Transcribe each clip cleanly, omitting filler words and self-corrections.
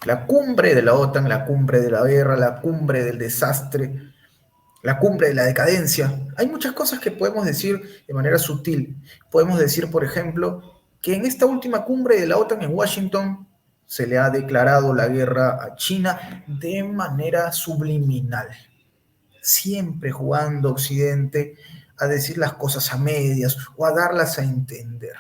La cumbre de la OTAN, la cumbre de la guerra, la cumbre del desastre, la cumbre de la decadencia. Hay muchas cosas que podemos decir de manera sutil. Podemos decir, por ejemplo, que en esta última cumbre de la OTAN en Washington se le ha declarado la guerra a China de manera subliminal, siempre jugando Occidente a decir las cosas a medias o a darlas a entender.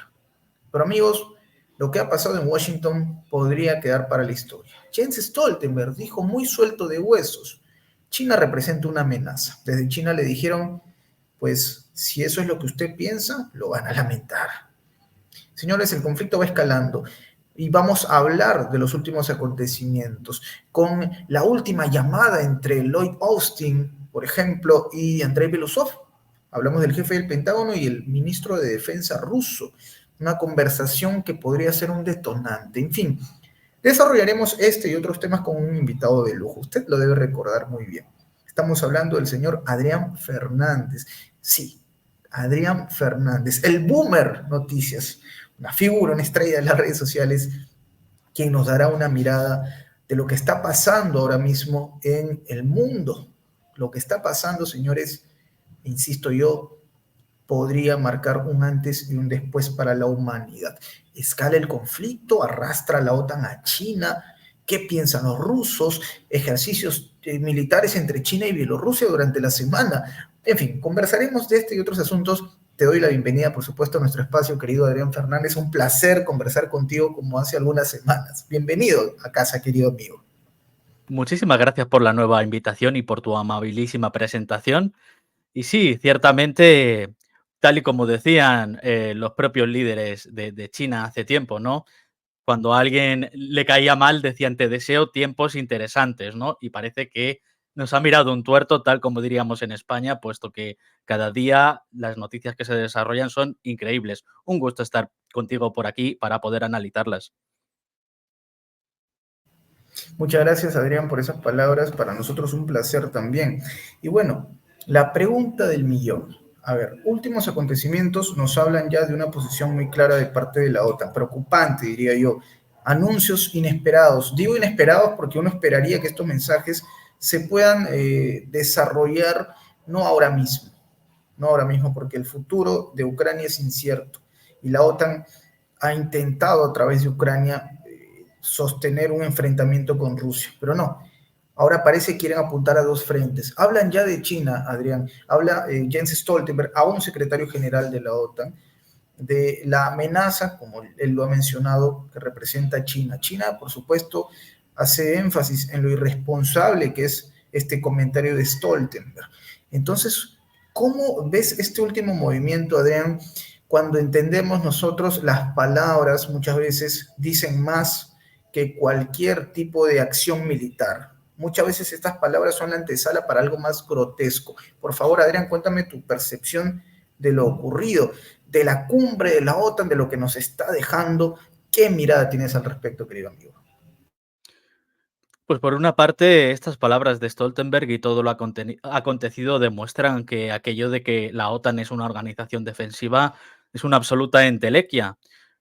Pero amigos, lo que ha pasado en Washington podría quedar para la historia. Jens Stoltenberg dijo muy suelto de huesos: China representa una amenaza. Desde China le dijeron, pues si eso es lo que usted piensa, lo van a lamentar. Señores, el conflicto va escalando y vamos a hablar de los últimos acontecimientos, con la última llamada entre Lloyd Austin, por ejemplo, y Andrei Belousov. Hablamos del jefe del Pentágono y el ministro de Defensa ruso. Una conversación que podría ser un detonante. En fin, desarrollaremos este y otros temas con un invitado de lujo. Usted lo debe recordar muy bien. Estamos hablando del señor Adrián Fernández. Sí, Adrián Fernández, el Boomer Noticias, una figura, una estrella de las redes sociales, quien nos dará una mirada de lo que está pasando ahora mismo en el mundo. Lo que está pasando, señores, insisto yo, podría marcar un antes y un después para la humanidad. Escala el conflicto, arrastra la OTAN a China. ¿Qué piensan los rusos? Ejercicios militares entre China y Bielorrusia durante la semana. En fin, conversaremos de este y otros asuntos. Te doy la bienvenida, por supuesto, a nuestro espacio, querido Adrián Fernández. Un placer conversar contigo como hace algunas semanas. Bienvenido a casa, querido amigo. Muchísimas gracias por la nueva invitación y por tu amabilísima presentación. Y sí, ciertamente, tal y como decían los propios líderes de China hace tiempo, ¿no? Cuando a alguien le caía mal, decían: te deseo tiempos interesantes, ¿no? Y parece que nos ha mirado un tuerto, tal como diríamos en España, puesto que cada día las noticias que se desarrollan son increíbles. Un gusto estar contigo por aquí para poder analizarlas. Muchas gracias, Adrián, por esas palabras. Para nosotros un placer también. Y bueno, la pregunta del millón. A ver, últimos acontecimientos nos hablan ya de una posición muy clara de parte de la OTAN, preocupante, diría yo. Anuncios inesperados. Digo inesperados porque uno esperaría que estos mensajes se puedan desarrollar no ahora mismo, no ahora mismo, porque el futuro de Ucrania es incierto y la OTAN ha intentado a través de Ucrania sostener un enfrentamiento con Rusia, pero no. Ahora parece que quieren apuntar a dos frentes. Hablan ya de China, Adrián. Habla Jens Stoltenberg, a un secretario general de la OTAN, de la amenaza, como él lo ha mencionado, que representa China. China, por supuesto, hace énfasis en lo irresponsable que es este comentario de Stoltenberg. Entonces, ¿cómo ves este último movimiento, Adrián, cuando entendemos nosotros las palabras muchas veces dicen más que cualquier tipo de acción militar? Muchas veces estas palabras son la antesala para algo más grotesco. Por favor, Adrián, cuéntame tu percepción de lo ocurrido, de la cumbre de la OTAN, de lo que nos está dejando. ¿Qué mirada tienes al respecto, querido amigo? Pues por una parte, estas palabras de Stoltenberg y todo lo acontecido demuestran que aquello de que la OTAN es una organización defensiva es una absoluta entelequia,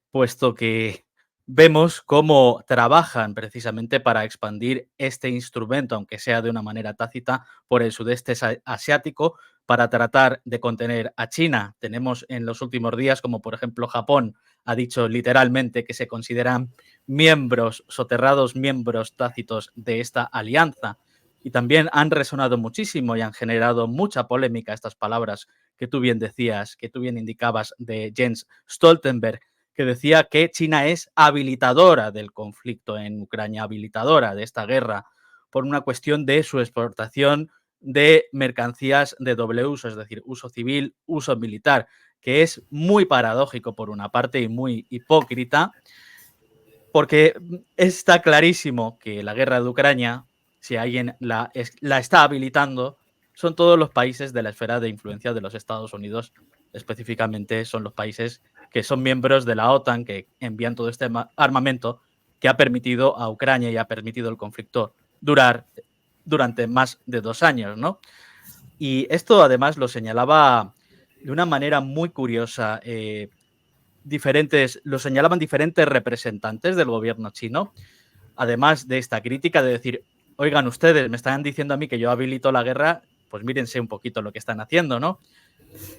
puesto que vemos cómo trabajan precisamente para expandir este instrumento, aunque sea de una manera tácita, por el sudeste asiático, para tratar de contener a China. Tenemos en los últimos días, como por ejemplo Japón ha dicho literalmente que se consideran miembros, soterrados miembros tácitos de esta alianza. Y también han resonado muchísimo y han generado mucha polémica estas palabras que tú bien decías, que tú bien indicabas de Jens Stoltenberg, que decía que China es habilitadora del conflicto en Ucrania, habilitadora de esta guerra, por una cuestión de su exportación de mercancías de doble uso, es decir, uso civil, uso militar, que es muy paradójico por una parte y muy hipócrita, porque está clarísimo que la guerra de Ucrania, si alguien la está habilitando, son todos los países de la esfera de influencia de los Estados Unidos. Específicamente son los países que son miembros de la OTAN, que envían todo este armamento que ha permitido a Ucrania y ha permitido el conflicto durar durante más de 2 años, ¿no? Y esto además lo señalaba de una manera muy curiosa. Lo señalaban diferentes representantes del gobierno chino, además de esta crítica de decir, oigan, ustedes me están diciendo a mí que yo habilito la guerra, pues mírense un poquito lo que están haciendo, ¿no?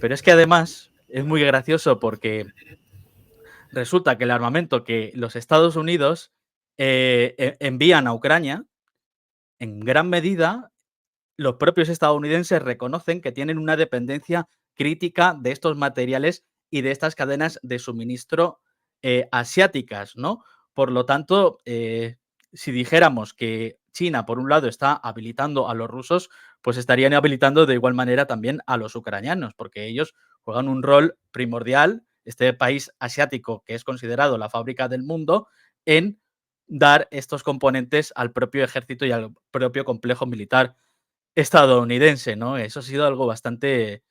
Pero es que además es muy gracioso porque resulta que el armamento que los Estados Unidos envían a Ucrania, en gran medida, los propios estadounidenses reconocen que tienen una dependencia crítica de estos materiales y de estas cadenas de suministro asiáticas, ¿no? Por lo tanto, si dijéramos que China, por un lado, está habilitando a los rusos, pues estarían habilitando de igual manera también a los ucranianos, porque ellos juegan un rol primordial, este país asiático que es considerado la fábrica del mundo, en dar estos componentes al propio ejército y al propio complejo militar estadounidense, ¿no? Eso ha sido algo bastante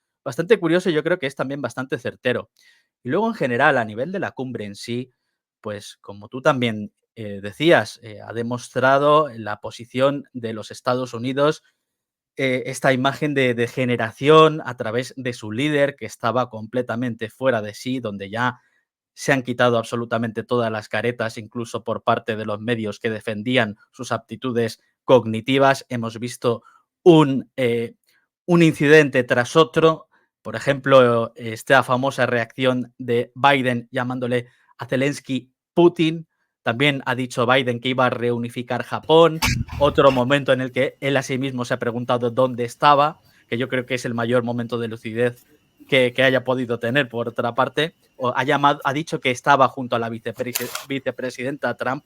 curioso y yo creo que es también bastante certero. Y luego, en general, a nivel de la cumbre en sí, pues como tú también decías, ha demostrado la posición de los Estados Unidos, esta imagen de degeneración a través de su líder que estaba completamente fuera de sí, donde ya se han quitado absolutamente todas las caretas, incluso por parte de los medios que defendían sus aptitudes cognitivas. Hemos visto un, eh, un incidente tras otro. Por ejemplo, esta famosa reacción de Biden llamándole a Zelensky Putin. También ha dicho Biden que iba a reunificar Japón. Otro momento en el que él a sí mismo se ha preguntado dónde estaba, que yo creo que es el mayor momento de lucidez que haya podido tener, por otra parte, o ha dicho que estaba junto a la vicepresidenta Trump.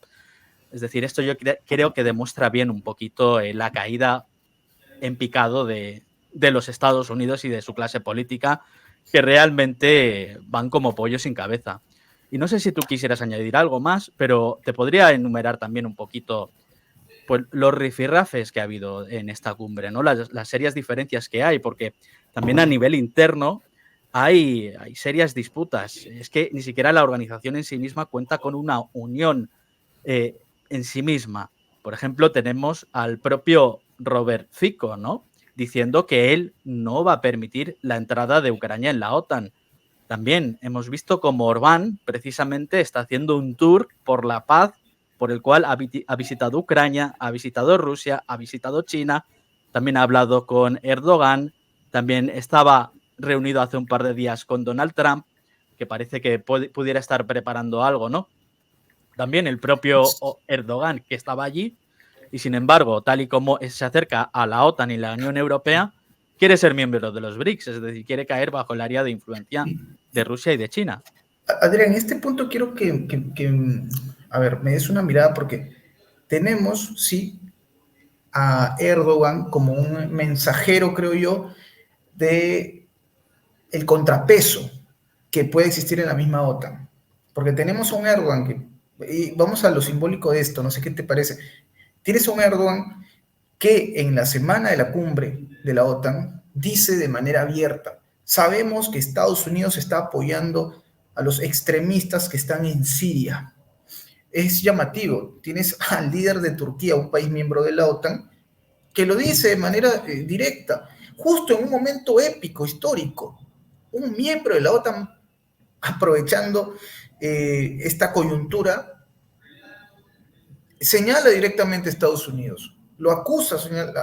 Es decir, esto yo creo que demuestra bien un poquito la caída en picado de los Estados Unidos y de su clase política, que realmente van como pollos sin cabeza. Y no sé si tú quisieras añadir algo más, pero te podría enumerar también un poquito pues, los rifirrafes que ha habido en esta cumbre, ¿no? Las serias diferencias que hay, porque también a nivel interno hay serias disputas. Es que ni siquiera la organización en sí misma cuenta con una unión en sí misma. Por ejemplo, tenemos al propio Robert Fico, ¿no? Diciendo que él no va a permitir la entrada de Ucrania en la OTAN. También hemos visto cómo Orbán precisamente está haciendo un tour por la paz, por el cual ha visitado Ucrania, ha visitado Rusia, ha visitado China, también ha hablado con Erdogan, también estaba reunido hace un par de días con Donald Trump, que parece que pudiera estar preparando algo, ¿no? También el propio Erdogan, que estaba allí, y sin embargo, tal y como se acerca a la OTAN y la Unión Europea, quiere ser miembro de los BRICS, es decir, quiere caer bajo el área de influencia de Rusia y de China. Adrián, en este punto quiero a ver, me des una mirada porque tenemos, sí, a Erdogan como un mensajero, creo yo, de el contrapeso que puede existir en la misma OTAN. Porque tenemos a un Erdogan y vamos a lo simbólico de esto, no sé qué te parece. Tienes a un Erdogan que en la semana de la cumbre de la OTAN dice de manera abierta, sabemos que Estados Unidos está apoyando a los extremistas que están en Siria. Es llamativo, tienes al líder de Turquía, un país miembro de la OTAN, que lo dice de manera directa, justo en un momento épico, histórico. Un miembro de la OTAN aprovechando esta coyuntura señala directamente a Estados Unidos, lo acusa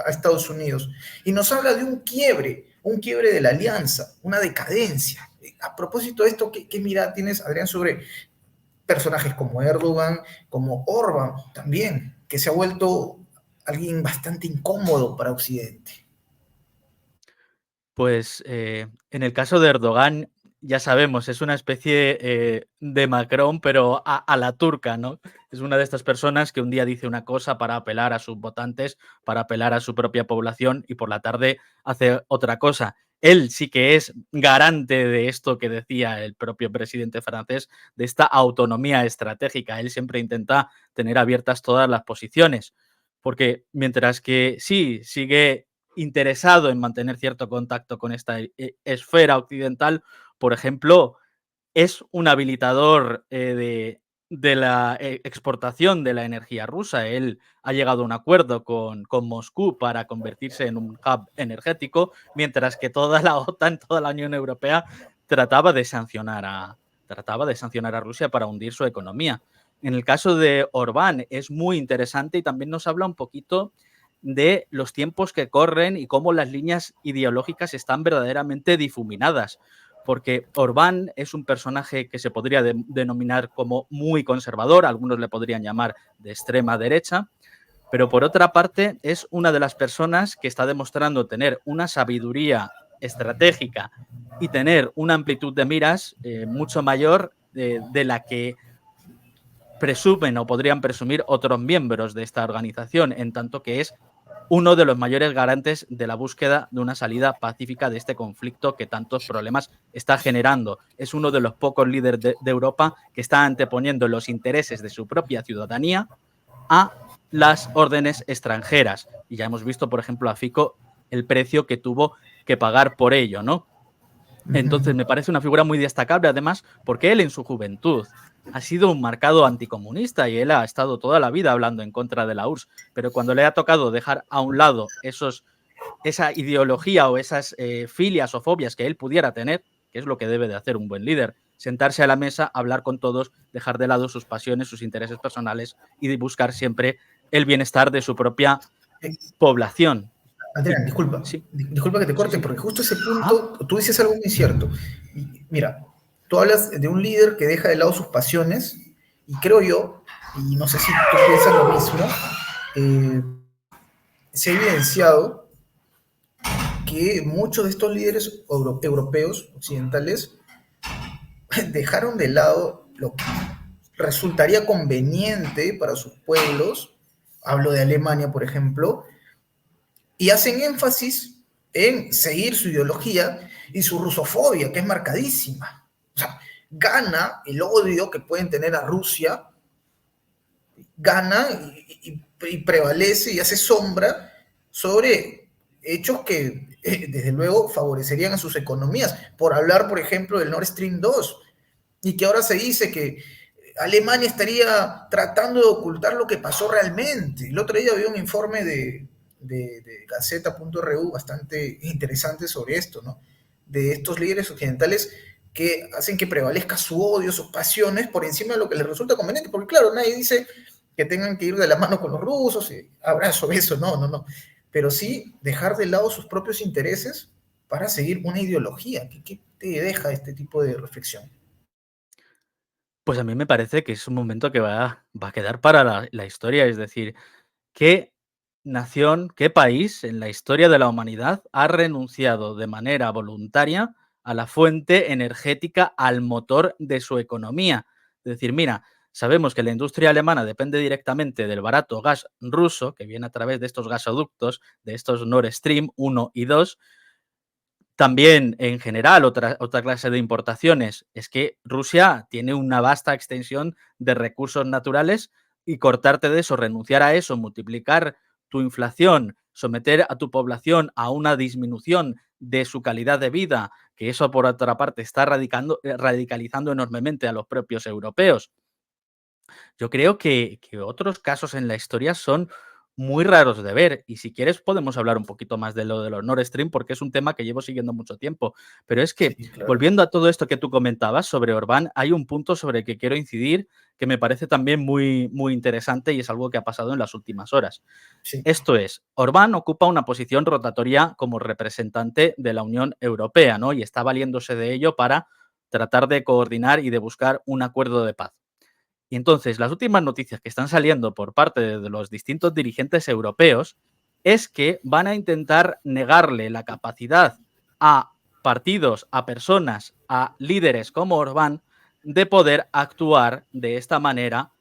a Estados Unidos y nos habla de un quiebre de la alianza, una decadencia. A propósito de esto, ¿qué mirada tienes, Adrián, sobre personajes como Erdogan, como Orban también, que se ha vuelto alguien bastante incómodo para Occidente? Pues en el caso de Erdogan, ya sabemos, es una especie de Macron, pero a la turca, ¿no? Es una de estas personas que un día dice una cosa para apelar a sus votantes, para apelar a su propia población y por la tarde hace otra cosa. Él sí que es garante de esto que decía el propio presidente francés, de esta autonomía estratégica. Él siempre intenta tener abiertas todas las posiciones, porque mientras que sí, sigue interesado en mantener cierto contacto con esta esfera occidental, por ejemplo, es un habilitador de la exportación de la energía rusa. Él ha llegado a un acuerdo con Moscú para convertirse en un hub energético, mientras que toda la OTAN, toda la Unión Europea, trataba de sancionar a, trataba de sancionar a Rusia para hundir su economía. En el caso de Orbán es muy interesante y también nos habla un poquito de los tiempos que corren y cómo las líneas ideológicas están verdaderamente difuminadas. Porque Orbán es un personaje que se podría denominar como muy conservador, algunos le podrían llamar de extrema derecha, pero por otra parte es una de las personas que está demostrando tener una sabiduría estratégica y tener una amplitud de miras mucho mayor de la que presumen o podrían presumir otros miembros de esta organización, en tanto que es uno de los mayores garantes de la búsqueda de una salida pacífica de este conflicto que tantos problemas está generando. Es uno de los pocos líderes de Europa que está anteponiendo los intereses de su propia ciudadanía a las órdenes extranjeras. Y ya hemos visto, por ejemplo, a Fico el precio que tuvo que pagar por ello, ¿no? Entonces me parece una figura muy destacable, además, porque él en su juventud ha sido un marcado anticomunista y él ha estado toda la vida hablando en contra de la URSS, pero cuando le ha tocado dejar a un lado esa ideología o esas filias o fobias que él pudiera tener, que es lo que debe de hacer un buen líder, sentarse a la mesa, hablar con todos, dejar de lado sus pasiones, sus intereses personales y de buscar siempre el bienestar de su propia Eh, población. Y Adrián, disculpa, sí, disculpa que te sí, corte, sí. porque justo ese Ajá. punto, tú dices algo muy cierto. Y mira, tú hablas de un líder que deja de lado sus pasiones, y creo yo, y no sé si tú piensas lo mismo, eh, se ha evidenciado que muchos de estos líderes europeos, occidentales, dejaron de lado lo que resultaría conveniente para sus pueblos, hablo de Alemania, por ejemplo, y hacen énfasis en seguir su ideología y su rusofobia, que es marcadísima. O sea, gana el odio que pueden tener a Rusia, gana y prevalece y hace sombra sobre hechos que, desde luego, favorecerían a sus economías. Por hablar, por ejemplo, del Nord Stream 2, y que ahora se dice que Alemania estaría tratando de ocultar lo que pasó realmente. El otro día había un informe de Gaceta.ru bastante interesante sobre esto, ¿no? De estos líderes occidentales que hacen que prevalezca su odio, sus pasiones, por encima de lo que les resulta conveniente, porque claro, nadie dice que tengan que ir de la mano con los rusos, y abrazo, beso, no, no, no, pero sí dejar de lado sus propios intereses para seguir una ideología. ¿Qué te deja este tipo de reflexión? Pues a mí me parece que es un momento que va a quedar para la historia, es decir, ¿qué nación, qué país en la historia de la humanidad ha renunciado de manera voluntaria a la fuente energética, al motor de su economía? Es decir, mira, sabemos que la industria alemana depende directamente del barato gas ruso, que viene a través de estos gasoductos, de estos Nord Stream 1 y 2. También, en general, otra clase de importaciones es que Rusia tiene una vasta extensión de recursos naturales y cortarte de eso, renunciar a eso, multiplicar tu inflación, someter a tu población a una disminución de su calidad de vida, que eso por otra parte está radicalizando enormemente a los propios europeos. Yo creo que otros casos en la historia son muy raros de ver, y si quieres podemos hablar un poquito más de lo de los Nord Stream, porque es un tema que llevo siguiendo mucho tiempo. Pero es que, Sí, claro. volviendo a todo esto que tú comentabas sobre Orbán, hay un punto sobre el que quiero incidir que me parece también muy, muy interesante y es algo que ha pasado en las últimas horas. Sí. Esto es, Orbán ocupa una posición rotatoria como representante de la Unión Europea, ¿no? Y está valiéndose de ello para tratar de coordinar y de buscar un acuerdo de paz. Y entonces, las últimas noticias que están saliendo por parte de los distintos dirigentes europeos es que van a intentar negarle la capacidad a partidos, a personas, a líderes como Orbán de poder actuar de esta manera,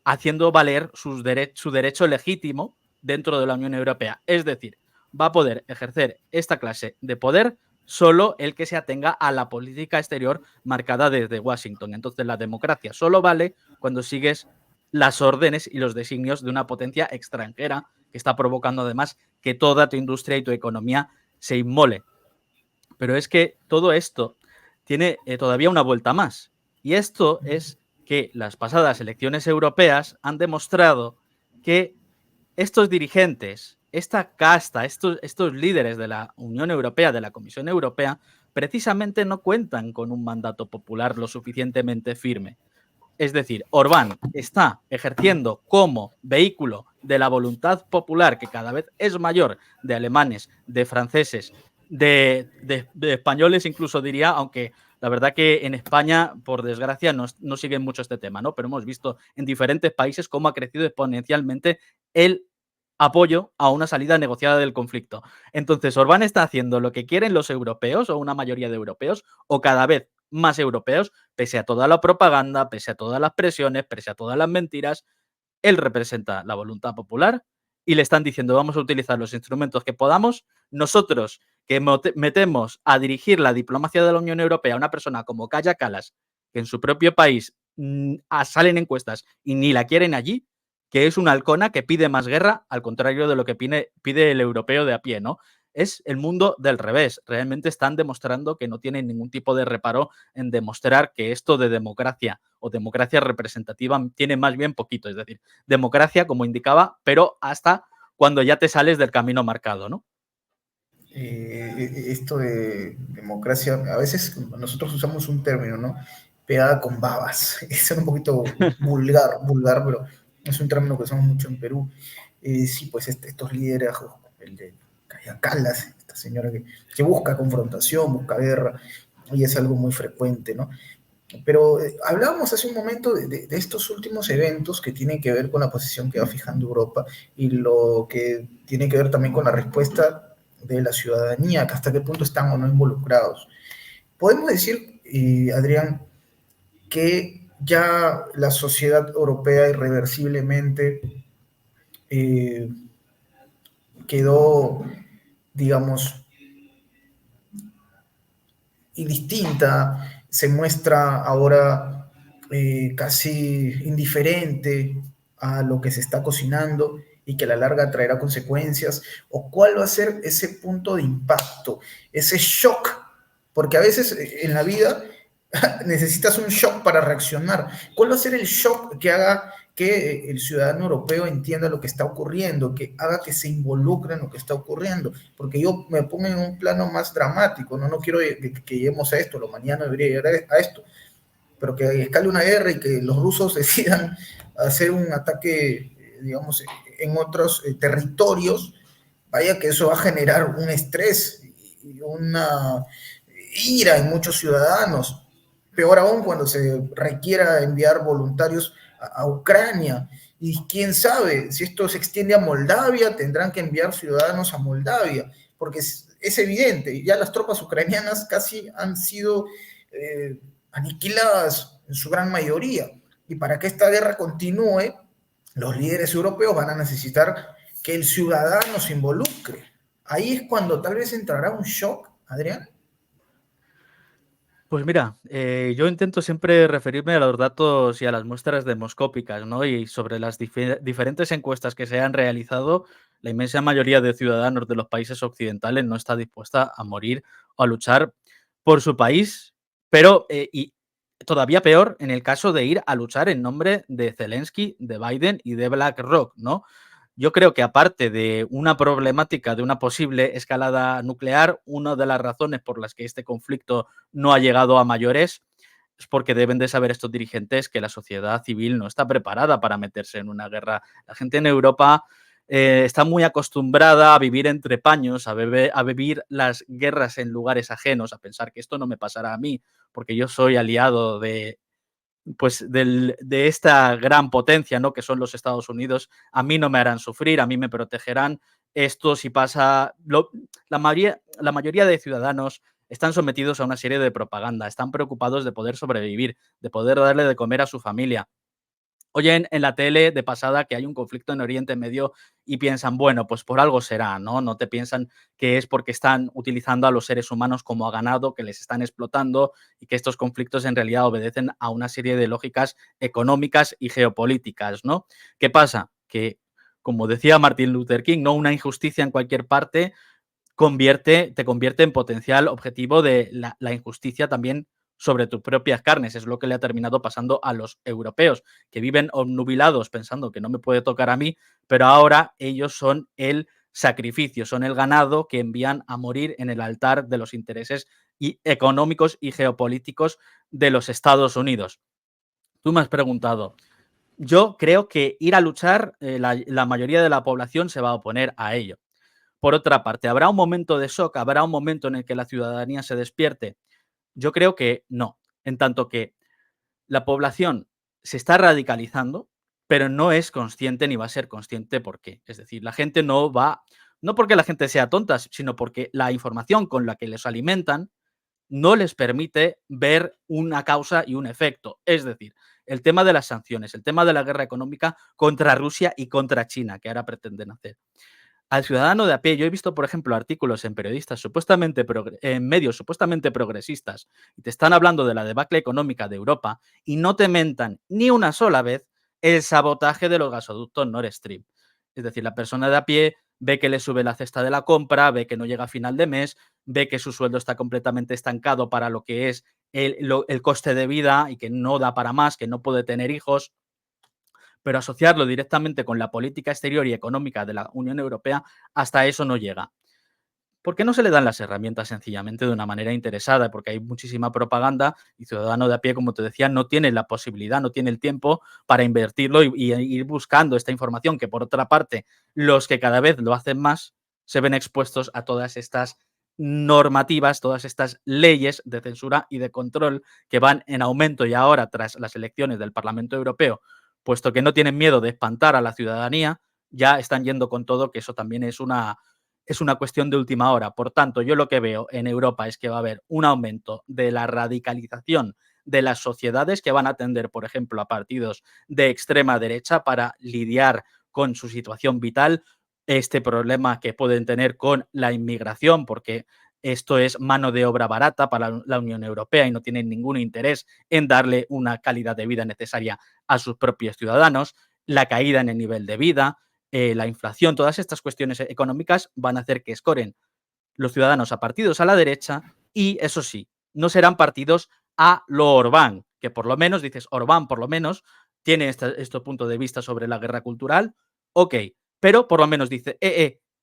haciendo valer su derecho legítimo dentro de la Unión Europea. Es decir, va a poder ejercer esta clase de poder solo el que se atenga a la política exterior marcada desde Washington. Entonces, la democracia solo vale cuando sigues las órdenes y los designios de una potencia extranjera que está provocando además que toda tu industria y tu economía se inmole. Pero es que todo esto tiene todavía una vuelta más. Y esto es que las pasadas elecciones europeas han demostrado que estos dirigentes, esta casta, estos líderes de la Unión Europea, de la Comisión Europea, precisamente no cuentan con un mandato popular lo suficientemente firme. Es decir, Orbán está ejerciendo como vehículo de la voluntad popular, que cada vez es mayor, de alemanes, de franceses, de españoles incluso diría, aunque la verdad que en España, por desgracia, no siguen mucho este tema, ¿no? Pero hemos visto en diferentes países cómo ha crecido exponencialmente el apoyo a una salida negociada del conflicto. Entonces, Orbán está haciendo lo que quieren los europeos o una mayoría de europeos o cada vez más europeos, pese a toda la propaganda, pese a todas las presiones, pese a todas las mentiras. Él representa la voluntad popular y le están diciendo vamos a utilizar los instrumentos que podamos. Nosotros que metemos a dirigir la diplomacia de la Unión Europea a una persona como Kaja Kallas, que en su propio país salen encuestas y ni la quieren allí, que es una halcona que pide más guerra, al contrario de lo que pide el europeo de a pie, ¿no? Es el mundo del revés. Realmente están demostrando que no tienen ningún tipo de reparo en demostrar que esto de democracia o democracia representativa tiene más bien poquito. Es decir, democracia, como indicaba, pero hasta cuando ya te sales del camino marcado, ¿no? Esto de democracia, a veces nosotros usamos un término, ¿no? Pegada con babas. Es un poquito vulgar, pero es un término que usamos mucho en Perú. Sí, pues estos líderes, el de Kaja Kallas, esta señora que busca confrontación, busca guerra, y es algo muy frecuente, ¿no? Pero hablábamos hace un momento de estos últimos eventos que tienen que ver con la posición que va fijando Europa y lo que tiene que ver también con la respuesta de la ciudadanía, que hasta qué punto están o no involucrados. Podemos decir, Adrián, que ya la sociedad europea irreversiblemente eh, quedó, digamos, indistinta, se muestra ahora casi indiferente a lo que se está cocinando y que a la larga traerá consecuencias, o cuál va a ser ese punto de impacto, ese shock, porque a veces en la vida necesitas un shock para reaccionar. ¿Cuál va a ser el shock que haga que el ciudadano europeo entienda lo que está ocurriendo, que haga que se involucre en lo que está ocurriendo? Porque yo me pongo en un plano más dramático, no quiero que lleguemos a esto, lo mañana debería llegar a esto, pero que escale una guerra y que los rusos decidan hacer un ataque, digamos, en otros territorios, vaya que eso va a generar un estrés y una ira en muchos ciudadanos. Peor aún cuando se requiera enviar voluntarios a Ucrania. Y quién sabe, si esto se extiende a Moldavia, tendrán que enviar ciudadanos a Moldavia, porque es evidente, ya las tropas ucranianas casi han sido aniquiladas en su gran mayoría. Y para que esta guerra continúe, los líderes europeos van a necesitar que el ciudadano se involucre. Ahí es cuando tal vez entrará un shock, Adrián. Pues mira, yo intento siempre referirme a los datos y a las muestras demoscópicas, ¿no? Y sobre las diferentes encuestas que se han realizado, la inmensa mayoría de ciudadanos de los países occidentales no está dispuesta a morir o a luchar por su país, pero, y todavía peor en el caso de ir a luchar en nombre de Zelensky, de Biden y de BlackRock, ¿no? Yo creo que aparte de una problemática de una posible escalada nuclear, una de las razones por las que este conflicto no ha llegado a mayores es porque deben de saber estos dirigentes que la sociedad civil no está preparada para meterse en una guerra. La gente en Europa está muy acostumbrada a vivir entre paños, a vivir las guerras en lugares ajenos, a pensar que esto no me pasará a mí, porque yo soy aliado de pues de esta gran potencia, ¿no? Que son los Estados Unidos, a mí no me harán sufrir, a mí me protegerán. Esto si pasa, la mayoría de ciudadanos están sometidos a una serie de propaganda, están preocupados de poder sobrevivir, de poder darle de comer a su familia. Oyen en la tele de pasada que hay un conflicto en Oriente Medio y piensan, bueno, pues por algo será, ¿no? No te piensan que es porque están utilizando a los seres humanos como a ganado, que les están explotando y que estos conflictos en realidad obedecen a una serie de lógicas económicas y geopolíticas, ¿no? ¿Qué pasa? Que, como decía Martin Luther King, ¿no? Una injusticia en cualquier parte te convierte en potencial objetivo de la injusticia también sobre tus propias carnes. Es lo que le ha terminado pasando a los europeos, que viven obnubilados pensando que no me puede tocar a mí, pero ahora ellos son el sacrificio, son el ganado que envían a morir en el altar de los intereses económicos y geopolíticos de los Estados Unidos. Tú me has preguntado. Yo creo que ir a luchar, la mayoría de la población se va a oponer a ello. Por otra parte, ¿habrá un momento de shock? ¿Habrá un momento en el que la ciudadanía se despierte? Yo creo que no, en tanto que la población se está radicalizando, pero no es consciente ni va a ser consciente por qué. Es decir, la gente no va, no porque la gente sea tonta, sino porque la información con la que les alimentan no les permite ver una causa y un efecto. Es decir, el tema de las sanciones, el tema de la guerra económica contra Rusia y contra China, que ahora pretenden hacer. Al ciudadano de a pie, yo he visto, por ejemplo, artículos en periodistas supuestamente en medios supuestamente progresistas, y te están hablando de la debacle económica de Europa y no te mentan ni una sola vez el sabotaje de los gasoductos Nord Stream. Es decir, la persona de a pie ve que le sube la cesta de la compra, ve que no llega a final de mes, ve que su sueldo está completamente estancado para lo que es el coste de vida y que no da para más, que no puede tener hijos, pero asociarlo directamente con la política exterior y económica de la Unión Europea, hasta eso no llega. ¿Por qué no se le dan las herramientas sencillamente de una manera interesada? Porque hay muchísima propaganda y ciudadano de a pie, como te decía, no tiene la posibilidad, no tiene el tiempo para invertirlo y ir buscando esta información, que por otra parte, los que cada vez lo hacen más se ven expuestos a todas estas normativas, todas estas leyes de censura y de control que van en aumento y ahora tras las elecciones del Parlamento Europeo, puesto que no tienen miedo de espantar a la ciudadanía, ya están yendo con todo, que eso también es una cuestión de última hora. Por tanto, yo lo que veo en Europa es que va a haber un aumento de la radicalización de las sociedades que van a tender, por ejemplo, a partidos de extrema derecha para lidiar con su situación vital, este problema que pueden tener con la inmigración, porque esto es mano de obra barata para la Unión Europea y no tienen ningún interés en darle una calidad de vida necesaria a sus propios ciudadanos, la caída en el nivel de vida, la inflación, todas estas cuestiones económicas van a hacer que escoren los ciudadanos a partidos a la derecha y, eso sí, no serán partidos a lo Orbán, que por lo menos, dices, Orbán por lo menos tiene este punto de vista sobre la guerra cultural, ok, pero por lo menos dice,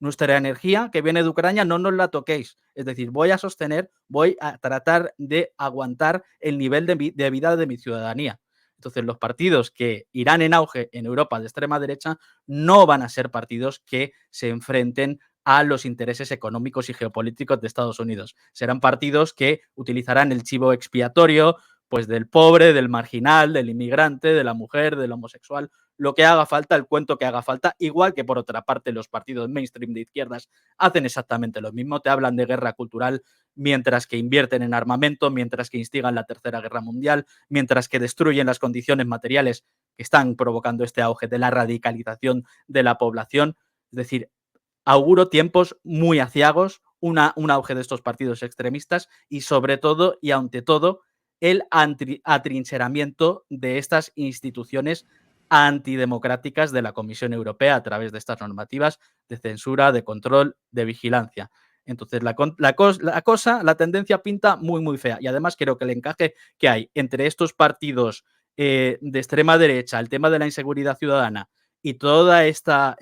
nuestra energía que viene de Ucrania no nos la toquéis. Es decir, voy a sostener, voy a tratar de aguantar el nivel de vida de mi ciudadanía. Entonces, los partidos que irán en auge en Europa de extrema derecha no van a ser partidos que se enfrenten a los intereses económicos y geopolíticos de Estados Unidos. Serán partidos que utilizarán el chivo expiatorio, pues del pobre, del marginal, del inmigrante, de la mujer, del homosexual, lo que haga falta, el cuento que haga falta, igual que por otra parte los partidos mainstream de izquierdas hacen exactamente lo mismo, te hablan de guerra cultural mientras que invierten en armamento, mientras que instigan la Tercera Guerra Mundial, mientras que destruyen las condiciones materiales que están provocando este auge de la radicalización de la población. Es decir, auguro tiempos muy aciagos, un auge de estos partidos extremistas y sobre todo y ante todo el atrincheramiento de estas instituciones antidemocráticas de la Comisión Europea a través de estas normativas de censura, de control, de vigilancia. Entonces, la tendencia pinta muy, muy fea. Y además creo que el encaje que hay entre estos partidos de extrema derecha, el tema de la inseguridad ciudadana y toda esta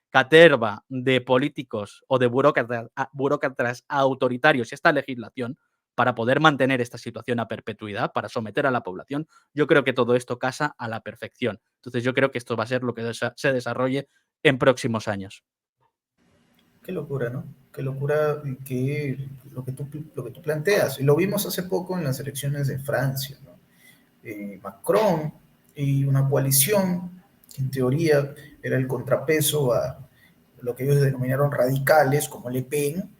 caterva de políticos o de burócratas autoritarios y esta legislación para poder mantener esta situación a perpetuidad, para someter a la población, yo creo que todo esto casa a la perfección. Entonces yo creo que esto va a ser lo que se desarrolle en próximos años. Qué locura, ¿no? Qué locura que lo que tú planteas. Y lo vimos hace poco en las elecciones de Francia, ¿no? Macron y una coalición que en teoría era el contrapeso a lo que ellos denominaron radicales, como Le Pen,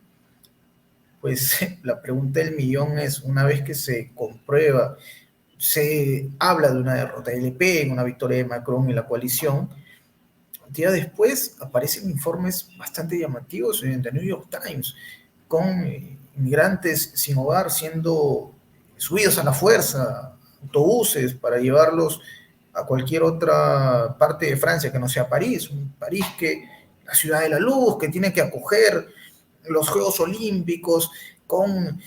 pues la pregunta del millón es, una vez que se comprueba, se habla de una derrota de Le Pen, una victoria de Macron y la coalición, día después aparecen informes bastante llamativos en The New York Times con inmigrantes sin hogar siendo subidos a la fuerza, autobuses para llevarlos a cualquier otra parte de Francia que no sea París, un París que la ciudad de la luz, que tiene que acoger los Juegos Olímpicos con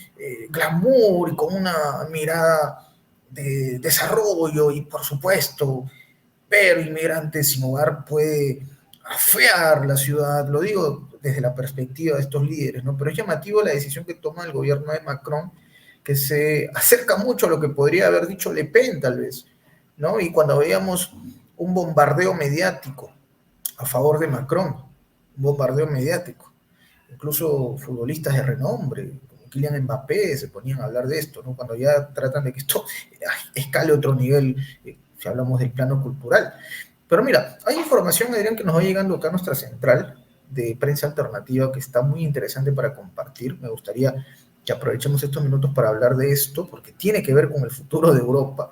glamour y con una mirada de desarrollo y por supuesto pero inmigrantes sin hogar puede afear la ciudad, lo digo desde la perspectiva de estos líderes, ¿no? Pero es llamativo la decisión que toma el gobierno de Macron, que se acerca mucho a lo que podría haber dicho Le Pen, tal vez, ¿no? Y cuando veíamos un bombardeo mediático a favor de Macron, un bombardeo mediático, incluso futbolistas de renombre, como Kylian Mbappé, se ponían a hablar de esto, ¿no? Cuando ya tratan de que esto escale a otro nivel, si hablamos del plano cultural. Pero mira, hay información, Adrián, que nos va llegando acá a nuestra central de prensa alternativa que está muy interesante para compartir. Me gustaría que aprovechemos estos minutos para hablar de esto, porque tiene que ver con el futuro de Europa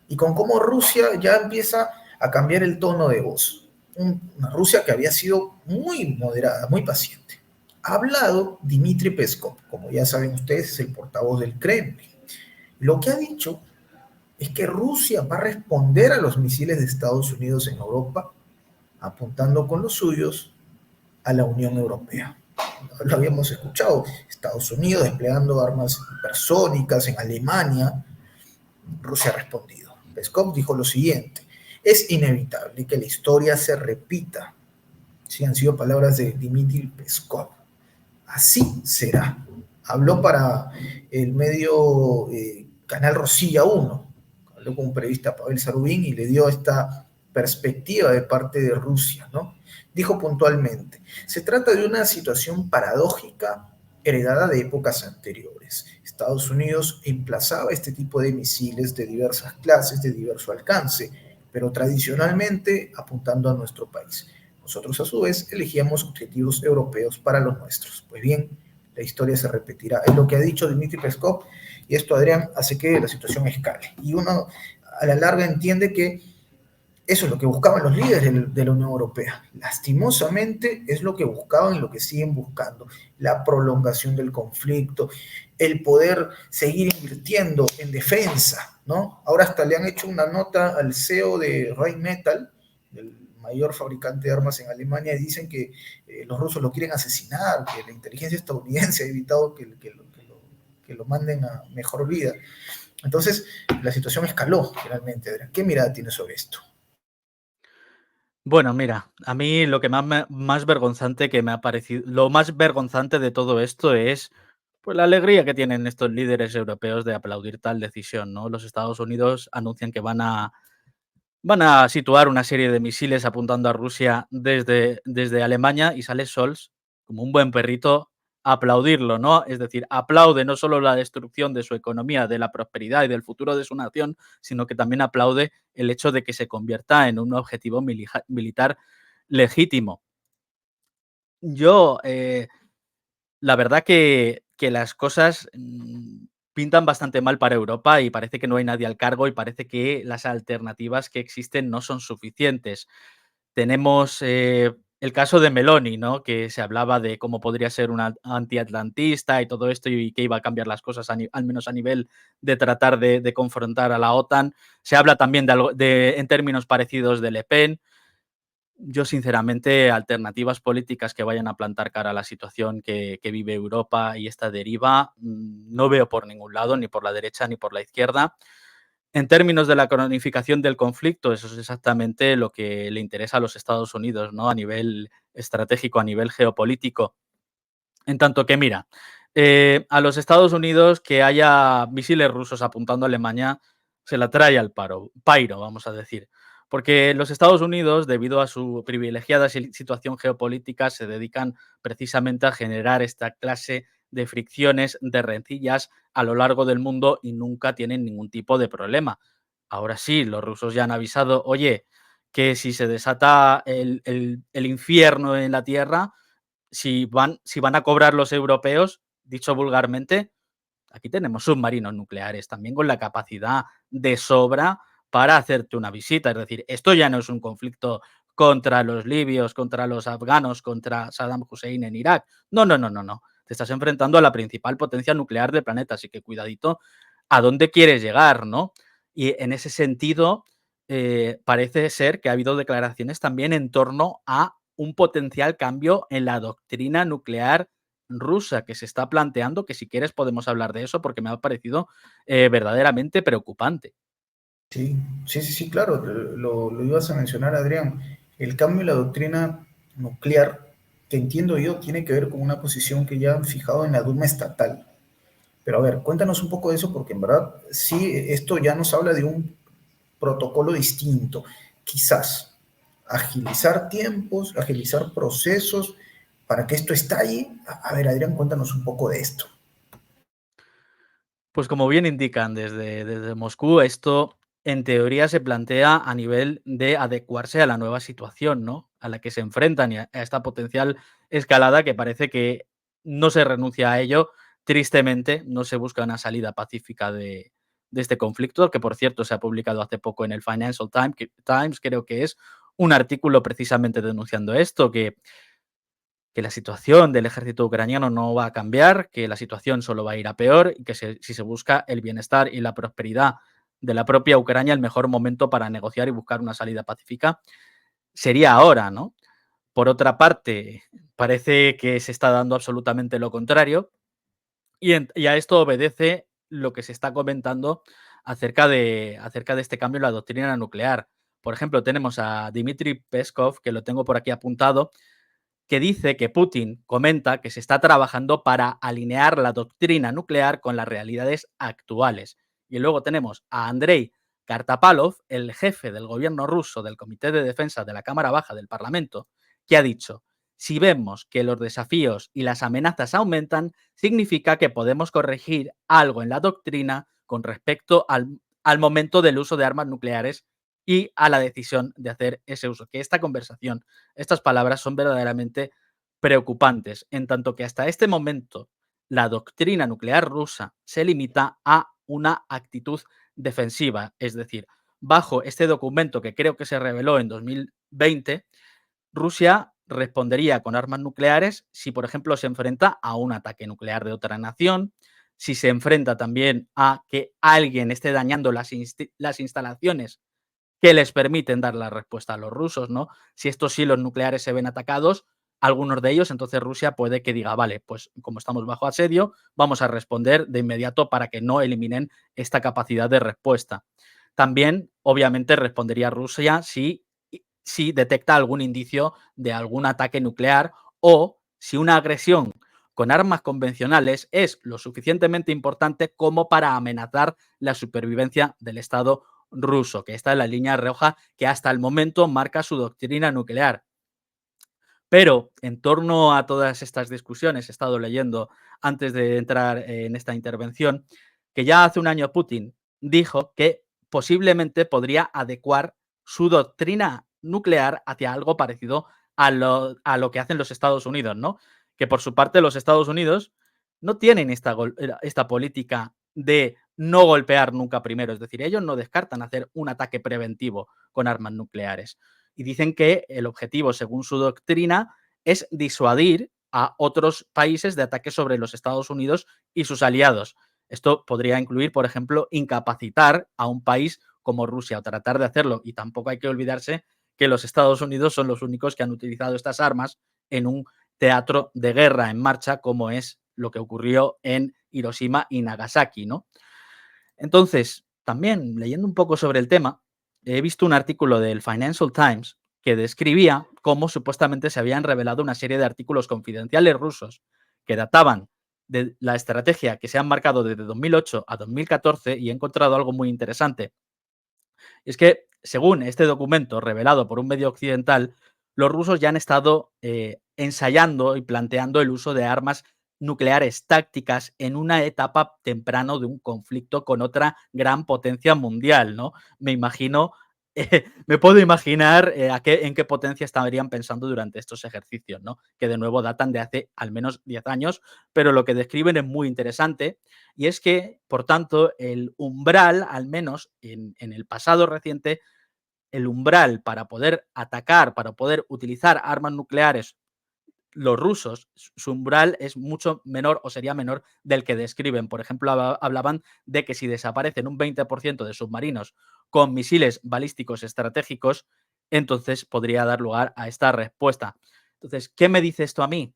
y con cómo Rusia ya empieza a cambiar el tono de voz. Una Rusia que había sido muy moderada, muy paciente. Ha hablado Dmitry Peskov, como ya saben ustedes, es el portavoz del Kremlin. Lo que ha dicho es que Rusia va a responder a los misiles de Estados Unidos en Europa, apuntando con los suyos a la Unión Europea. Lo habíamos escuchado, Estados Unidos desplegando armas hipersónicas en Alemania, Rusia ha respondido. Peskov dijo lo siguiente: es inevitable que la historia se repita. Sí, han sido palabras de Dmitry Peskov. Así será. Habló para el medio Canal Rosilla 1. Habló con un periodista, Pavel Zarubin, y le dio esta perspectiva de parte de Rusia, ¿no? Dijo puntualmente: se trata de una situación paradójica heredada de épocas anteriores. Estados Unidos emplazaba este tipo de misiles de diversas clases, de diverso alcance, pero tradicionalmente apuntando a nuestro país. Nosotros, a su vez, elegíamos objetivos europeos para los nuestros. Pues bien, la historia se repetirá. Es lo que ha dicho Dmitry Peskov, y esto, Adrián, hace que la situación escale. Y uno, a la larga, entiende que eso es lo que buscaban los líderes de la Unión Europea. Lastimosamente es lo que buscaban y lo que siguen buscando. La prolongación del conflicto, el poder seguir invirtiendo en defensa, ¿no? Ahora hasta le han hecho una nota al CEO de Rheinmetall, el mayor fabricante de armas en Alemania, y dicen que los rusos lo quieren asesinar, que la inteligencia estadounidense ha evitado que lo manden a mejor vida. Entonces, la situación escaló finalmente, Adrián. ¿Qué mirada tienes sobre esto? Bueno, mira, a mí lo que más vergonzante que me ha parecido, lo más vergonzante de todo esto es, pues, la alegría que tienen estos líderes europeos de aplaudir tal decisión, ¿no? Los Estados Unidos anuncian que van a situar una serie de misiles apuntando a Rusia desde Alemania, y sale Scholz, como un buen perrito, a aplaudirlo, ¿no? Es decir, aplaude no solo la destrucción de su economía, de la prosperidad y del futuro de su nación, sino que también aplaude el hecho de que se convierta en un objetivo militar legítimo. Yo, la verdad que las cosas, pintan bastante mal para Europa, y parece que no hay nadie al cargo, y parece que las alternativas que existen no son suficientes. Tenemos, el caso de Meloni, ¿no? Que se hablaba de cómo podría ser una antiatlantista y todo esto, y que iba a cambiar las cosas al menos a nivel de tratar de confrontar a la OTAN. Se habla también en términos parecidos de Le Pen. Yo, sinceramente, alternativas políticas que vayan a plantar cara a la situación que vive Europa y esta deriva, no veo por ningún lado, ni por la derecha ni por la izquierda. En términos de la cronificación del conflicto, eso es exactamente lo que le interesa a los Estados Unidos, ¿no? A nivel estratégico, a nivel geopolítico. En tanto que, mira, a los Estados Unidos que haya misiles rusos apuntando a Alemania se la trae al pairo, vamos a decir. Porque los Estados Unidos, debido a su privilegiada situación geopolítica, se dedican precisamente a generar esta clase de fricciones, de rencillas a lo largo del mundo, y nunca tienen ningún tipo de problema. Ahora sí, los rusos ya han avisado, oye, que si se desata el infierno en la tierra, si van a cobrar los europeos, dicho vulgarmente, aquí tenemos submarinos nucleares también con la capacidad de sobra para hacerte una visita. Es decir, esto ya no es un conflicto contra los libios, contra los afganos, contra Saddam Hussein en Irak. No, no, no, no, no. Te estás enfrentando a la principal potencia nuclear del planeta, así que cuidadito a dónde quieres llegar, ¿no? Y en ese sentido, parece ser que ha habido declaraciones también en torno a un potencial cambio en la doctrina nuclear rusa que se está planteando, que si quieres podemos hablar de eso porque me ha parecido verdaderamente preocupante. Sí, sí, sí, sí, claro, lo ibas a mencionar, Adrián. El cambio en la doctrina nuclear, que entiendo yo, tiene que ver con una posición que ya han fijado en la Duma estatal. Pero a ver, cuéntanos un poco de eso, porque en verdad, sí, esto ya nos habla de un protocolo distinto, quizás agilizar tiempos, agilizar procesos para que esto estalle. A ver, Adrián, cuéntanos un poco de esto. Pues como bien indican desde Moscú, esto en teoría se plantea a nivel de adecuarse a la nueva situación, ¿no? A la que se enfrentan y a esta potencial escalada que parece que no se renuncia a ello. Tristemente, no se busca una salida pacífica de este conflicto, que por cierto se ha publicado hace poco en el Financial Times, creo que es un artículo precisamente denunciando esto, que la situación del ejército ucraniano no va a cambiar, que la situación solo va a ir a peor y que si se busca el bienestar y la prosperidad de la propia Ucrania, el mejor momento para negociar y buscar una salida pacífica sería ahora, ¿no? Por otra parte, parece que se está dando absolutamente lo contrario y a esto obedece lo que se está comentando acerca de este cambio en la doctrina nuclear. Por ejemplo, tenemos a Dmitry Peskov, que lo tengo por aquí apuntado, que dice que Putin comenta que se está trabajando para alinear la doctrina nuclear con las realidades actuales. Y luego tenemos a Andrei Kartapalov, el jefe del gobierno ruso del Comité de Defensa de la Cámara Baja del Parlamento, que ha dicho: si vemos que los desafíos y las amenazas aumentan, significa que podemos corregir algo en la doctrina con respecto al momento del uso de armas nucleares y a la decisión de hacer ese uso. Que esta conversación, estas palabras son verdaderamente preocupantes, en tanto que hasta este momento la doctrina nuclear rusa se limita a una actitud defensiva. Es decir, bajo este documento que creo que se reveló en 2020, Rusia respondería con armas nucleares si, por ejemplo, se enfrenta a un ataque nuclear de otra nación, si se enfrenta también a que alguien esté dañando las instalaciones que les permiten dar la respuesta a los rusos, ¿no? Si estos hilos nucleares se ven atacados, algunos de ellos, entonces Rusia puede que diga, vale, pues como estamos bajo asedio, vamos a responder de inmediato para que no eliminen esta capacidad de respuesta. También, obviamente, respondería Rusia si detecta algún indicio de algún ataque nuclear o si una agresión con armas convencionales es lo suficientemente importante como para amenazar la supervivencia del Estado ruso, que está en la línea roja que hasta el momento marca su doctrina nuclear. Pero en torno a todas estas discusiones, he estado leyendo antes de entrar en esta intervención, que ya hace un año Putin dijo que posiblemente podría adecuar su doctrina nuclear hacia algo parecido a lo que hacen los Estados Unidos, ¿no? Que por su parte los Estados Unidos no tienen esta política de no golpear nunca primero, es decir, ellos no descartan hacer un ataque preventivo con armas nucleares y dicen que el objetivo, según su doctrina, es disuadir a otros países de ataques sobre los Estados Unidos y sus aliados. Esto podría incluir, por ejemplo, incapacitar a un país como Rusia o tratar de hacerlo. Y tampoco hay que olvidarse que los Estados Unidos son los únicos que han utilizado estas armas en un teatro de guerra en marcha, como es lo que ocurrió en Hiroshima y Nagasaki, ¿no? Entonces, también leyendo un poco sobre el tema, he visto un artículo del Financial Times que describía cómo supuestamente se habían revelado una serie de artículos confidenciales rusos que databan de la estrategia que se han marcado desde 2008 a 2014 y he encontrado algo muy interesante. Es que, según este documento revelado por un medio occidental, los rusos ya han estado ensayando y planteando el uso de armas nucleares tácticas en una etapa temprano de un conflicto con otra gran potencia mundial, ¿no? Me imagino, me puedo imaginar en qué potencia estarían pensando durante estos ejercicios, ¿no? Que de nuevo datan de hace al menos 10 años, pero lo que describen es muy interesante y es que, por tanto, el umbral, al menos en el pasado reciente, el umbral para poder atacar, para poder utilizar armas nucleares, los rusos, su umbral es mucho menor o sería menor del que describen. Por ejemplo, hablaban de que si desaparecen un 20% de submarinos con misiles balísticos estratégicos, entonces podría dar lugar a esta respuesta. Entonces, ¿qué me dice esto a mí?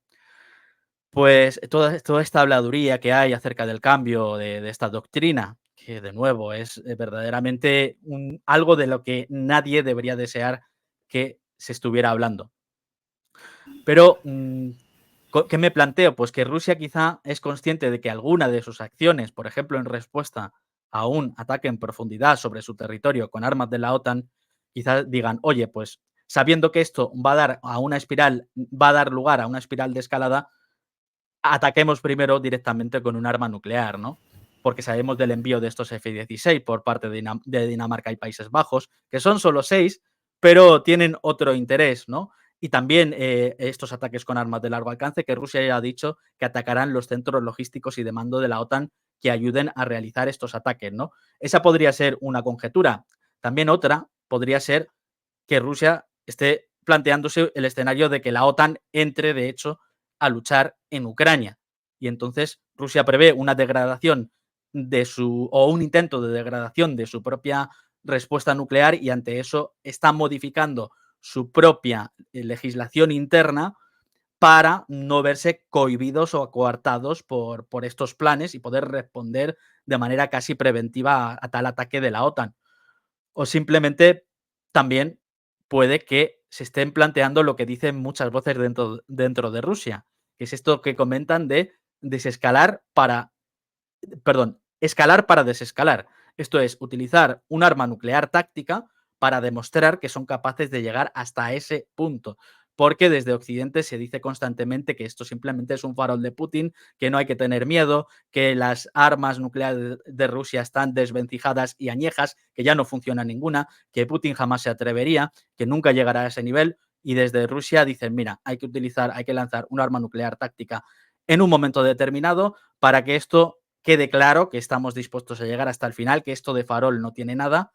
Pues toda esta habladuría que hay acerca del cambio de esta doctrina, que de nuevo es verdaderamente algo de lo que nadie debería desear que se estuviera hablando. Pero, ¿qué me planteo? Pues que Rusia quizá es consciente de que alguna de sus acciones, por ejemplo, en respuesta a un ataque en profundidad sobre su territorio con armas de la OTAN, quizás digan, oye, pues sabiendo que esto va a dar a una espiral, va a dar lugar a una espiral de escalada, ataquemos primero directamente con un arma nuclear, ¿no? Porque sabemos del envío de estos F-16 por parte de Dinamarca y Países Bajos, que son solo 6, pero tienen otro interés, ¿no? Y también estos ataques con armas de largo alcance, que Rusia ya ha dicho que atacarán los centros logísticos y de mando de la OTAN que ayuden a realizar estos ataques, ¿no? Esa podría ser una conjetura. También otra podría ser que Rusia esté planteándose el escenario de que la OTAN entre, de hecho, a luchar en Ucrania. Y entonces Rusia prevé una degradación de su, o un intento de degradación de su propia respuesta nuclear, y ante eso está modificando su propia legislación interna para no verse cohibidos o coartados por estos planes y poder responder de manera casi preventiva a tal ataque de la OTAN. O simplemente también puede que se estén planteando lo que dicen muchas voces dentro de Rusia, que es esto que comentan de desescalar para, perdón, escalar para desescalar. Esto es, utilizar un arma nuclear táctica para demostrar que son capaces de llegar hasta ese punto. Porque desde Occidente se dice constantemente que esto simplemente es un farol de Putin, que no hay que tener miedo, que las armas nucleares de Rusia están desvencijadas y añejas, que ya no funciona ninguna, que Putin jamás se atrevería, que nunca llegará a ese nivel. Y desde Rusia dicen, mira, hay que lanzar un arma nuclear táctica en un momento determinado para que esto quede claro que estamos dispuestos a llegar hasta el final, que esto de farol no tiene nada,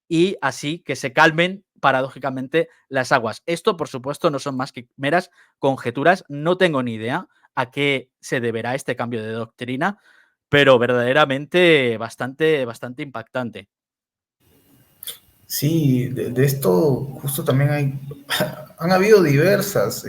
y así que se calmen paradójicamente las aguas. Esto, por supuesto, no son más que meras conjeturas, no tengo ni idea a qué se deberá este cambio de doctrina, pero verdaderamente bastante impactante. Sí, de esto justo también han habido diversos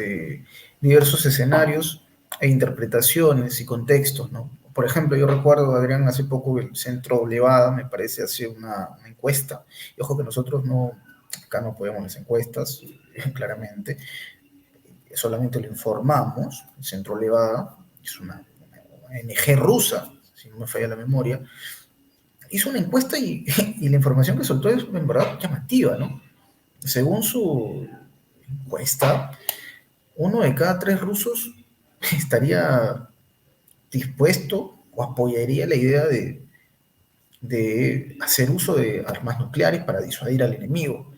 escenarios e interpretaciones y contextos, ¿no? Por ejemplo, yo recuerdo, Adrián, hace poco el Centro Levada, me parece, hace una encuesta. Y ojo que nosotros no, acá no apoyamos las encuestas, claramente, solamente lo informamos. El Centro Levada es una ONG rusa, si no me falla la memoria, hizo una encuesta y la información que soltó es en verdad llamativa, ¿no? Según su encuesta, 1 de cada 3 rusos estaría dispuesto o apoyaría la idea de hacer uso de armas nucleares para disuadir al enemigo.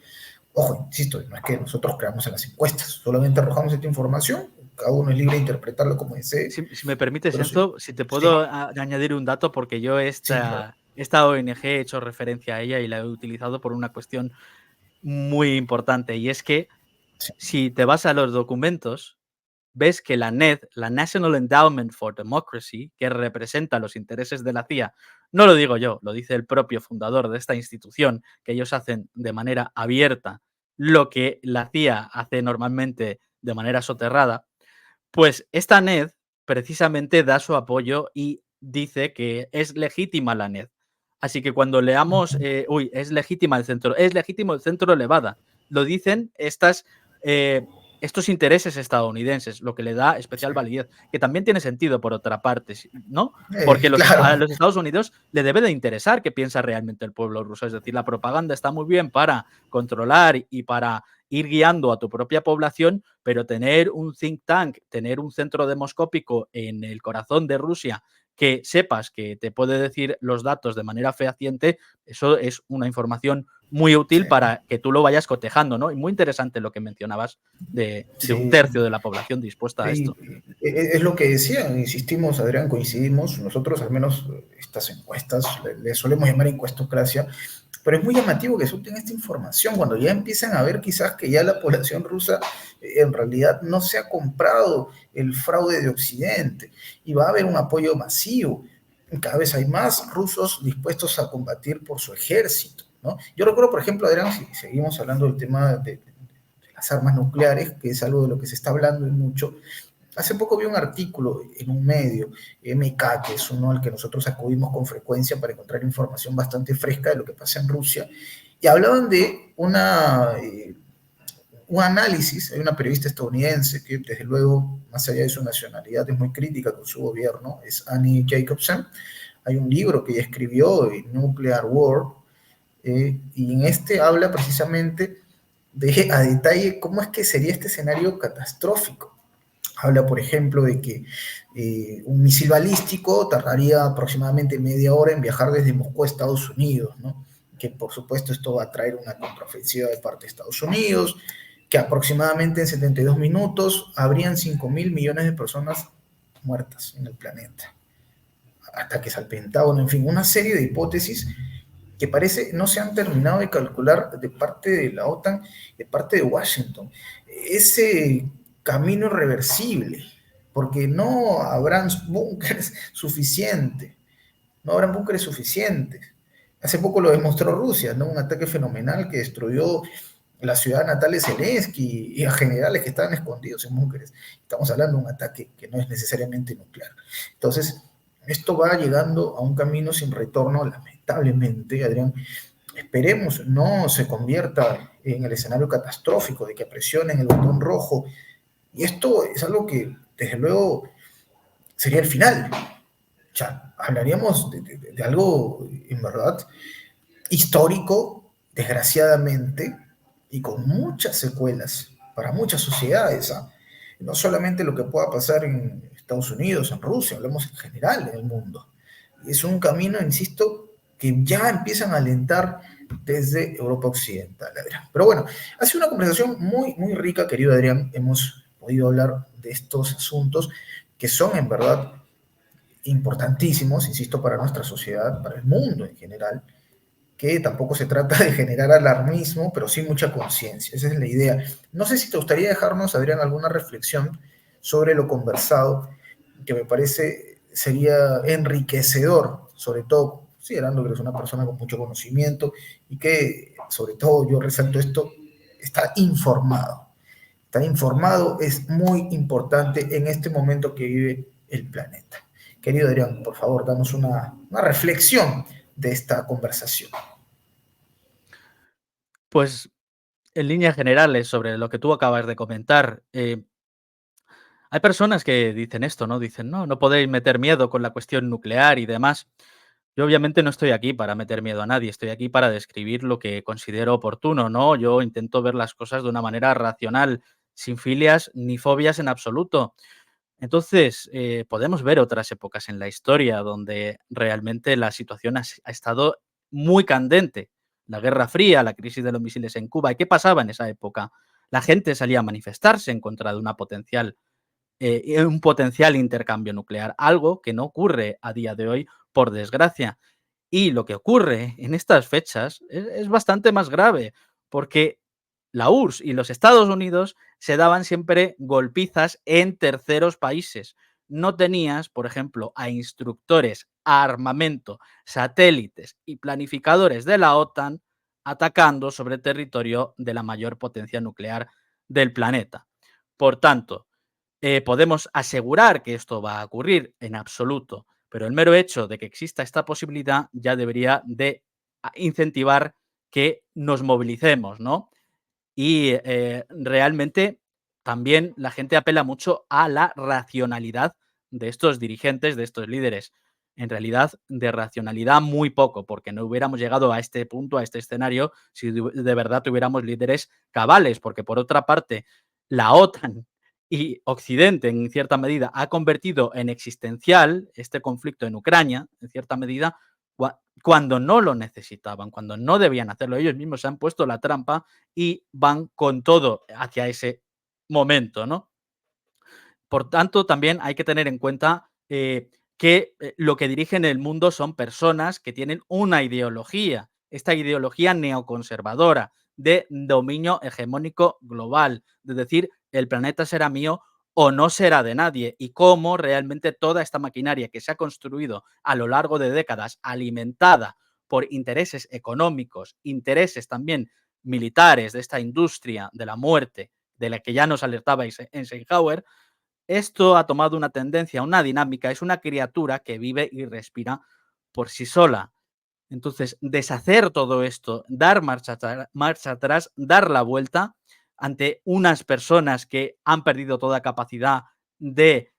Ojo, insisto, no es que nosotros creamos en las encuestas, solamente arrojamos esta información, cada uno es libre de interpretarlo como desee, Si me permites, pero sí, Enzo, si te sí, puedo añadir un dato, porque yo sí, claro, esta ONG he hecho referencia a ella y la he utilizado por una cuestión muy importante, y es que sí, si te vas a los documentos, ves que la NED, la National Endowment for Democracy, que representa los intereses de la CIA, no lo digo yo, lo dice el propio fundador de esta institución, que ellos hacen de manera abierta lo que la CIA hace normalmente de manera soterrada, pues esta NED precisamente da su apoyo y dice que es legítima la NED. Así que cuando leamos, es legítimo el centro Levada, lo dicen estos intereses estadounidenses, lo que le da especial sí. validez, que también tiene sentido por otra parte, ¿no? Porque a Claro, los Estados Unidos le debe de interesar qué piensa realmente el pueblo ruso. Es decir, la propaganda está muy bien para controlar y para ir guiando a tu propia población, pero tener un think tank, tener un centro demoscópico en el corazón de Rusia que sepas que te puede decir los datos de manera fehaciente, eso es una información muy útil sí, para que tú lo vayas cotejando, ¿no? Y muy interesante lo que mencionabas de un sí. tercio de la población dispuesta a Sí, esto. es lo que decía, insistimos, Adrián, coincidimos, nosotros al menos estas encuestas, le solemos llamar encuestocracia, pero es muy llamativo que suelten esta información cuando ya empiezan a ver quizás que ya la población rusa en realidad no se ha comprado el fraude de Occidente y va a haber un apoyo masivo. Cada vez hay más rusos dispuestos a combatir por su ejército, ¿no? Yo recuerdo, por ejemplo, Adrián, si seguimos hablando del tema de las armas nucleares, que es algo de lo que se está hablando mucho. Hace poco vi un artículo en un medio, MK, que es uno al que nosotros acudimos con frecuencia para encontrar información bastante fresca de lo que pasa en Rusia, y hablaban de un análisis. Hay una periodista estadounidense que, desde luego, más allá de su nacionalidad, es muy crítica con su gobierno, es Annie Jacobsen, Hay un libro que ella escribió, Nuclear War, y en este habla precisamente de a detalle cómo es que sería este escenario catastrófico. Habla, por ejemplo, de que un misil balístico tardaría aproximadamente media hora en viajar desde Moscú a Estados Unidos, ¿no? Que por supuesto esto va a traer una contraofensiva de parte de Estados Unidos, que aproximadamente en 72 minutos habrían 5.000 millones de personas muertas en el planeta. Ataques al Pentágono, en fin, una serie de hipótesis que parece no se han terminado de calcular de parte de la OTAN, de parte de Washington. Ese camino irreversible, porque no habrán búnkeres suficientes, no habrán búnkeres suficientes. Hace poco lo demostró Rusia, ¿no? Un ataque fenomenal que destruyó la ciudad natal de Zelensky y a generales que estaban escondidos en búnkeres. Estamos hablando de un ataque que no es necesariamente nuclear. Entonces, esto va llegando a un camino sin retorno, lamentablemente, Adrián. Esperemos no se convierta en el escenario catastrófico de que presionen el botón rojo. Y esto es algo que, desde luego, sería el final. O sea, hablaríamos de algo, en verdad, histórico, desgraciadamente, y con muchas secuelas para muchas sociedades. ¿Ah? No solamente lo que pueda pasar en Estados Unidos, en Rusia, hablamos en general en el mundo. Es un camino, insisto, que ya empiezan a alentar desde Europa Occidental, Adrián. Pero bueno, ha sido una conversación muy, muy rica, querido Adrián. Hemos podido hablar de estos asuntos que son en verdad importantísimos, insisto, para nuestra sociedad, para el mundo en general, que tampoco se trata de generar alarmismo, pero sí mucha conciencia. Esa es la idea. No sé si te gustaría dejarnos, Adrián, alguna reflexión sobre lo conversado, que me parece sería enriquecedor, sobre todo, considerando que eres una persona con mucho conocimiento y que, sobre todo, yo resalto esto, está informado. Estar informado es muy importante en este momento que vive el planeta. Querido Adrián, por favor, danos una reflexión de esta conversación. Pues en líneas generales, sobre lo que tú acabas de comentar, hay personas que dicen esto, ¿no? Dicen, no, no podéis meter miedo con la cuestión nuclear y demás. Yo obviamente no estoy aquí para meter miedo a nadie, estoy aquí para describir lo que considero oportuno, ¿no? Yo intento ver las cosas de una manera racional, sin filias ni fobias en absoluto. Entonces, podemos ver otras épocas en la historia donde realmente la situación ha estado muy candente. La Guerra Fría, la crisis de los misiles en Cuba. ¿Y qué pasaba en esa época? La gente salía a manifestarse en contra de un potencial intercambio nuclear, algo que no ocurre a día de hoy, por desgracia. Y lo que ocurre en estas fechas es bastante más grave, porque la URSS y los Estados Unidos se daban siempre golpizas en terceros países. No tenías, por ejemplo, a instructores, a armamento, satélites y planificadores de la OTAN atacando sobre territorio de la mayor potencia nuclear del planeta. Por tanto, ¿podemos asegurar que esto va a ocurrir? En absoluto. Pero el mero hecho de que exista esta posibilidad ya debería de incentivar que nos movilicemos, ¿no? Y realmente también la gente apela mucho a la racionalidad de estos dirigentes, de estos líderes. En realidad, de racionalidad muy poco, porque no hubiéramos llegado a este punto, a este escenario, si de verdad tuviéramos líderes cabales, porque por otra parte, la OTAN y Occidente, en cierta medida, ha convertido en existencial este conflicto en Ucrania, en cierta medida, cuando no lo necesitaban, cuando no debían hacerlo. Ellos mismos se han puesto la trampa y van con todo hacia ese momento, ¿no? Por tanto, también hay que tener en cuenta que lo que dirigen el mundo son personas que tienen una ideología, esta ideología neoconservadora de dominio hegemónico global, de decir el planeta será mío o no será de nadie, y cómo realmente toda esta maquinaria que se ha construido a lo largo de décadas, alimentada por intereses económicos, intereses también militares de esta industria de la muerte, de la que ya nos alertaba Eisenhower, esto ha tomado una tendencia, una dinámica, es una criatura que vive y respira por sí sola. Entonces, deshacer todo esto, dar marcha atrás, dar la vuelta ante unas personas que han perdido toda capacidad de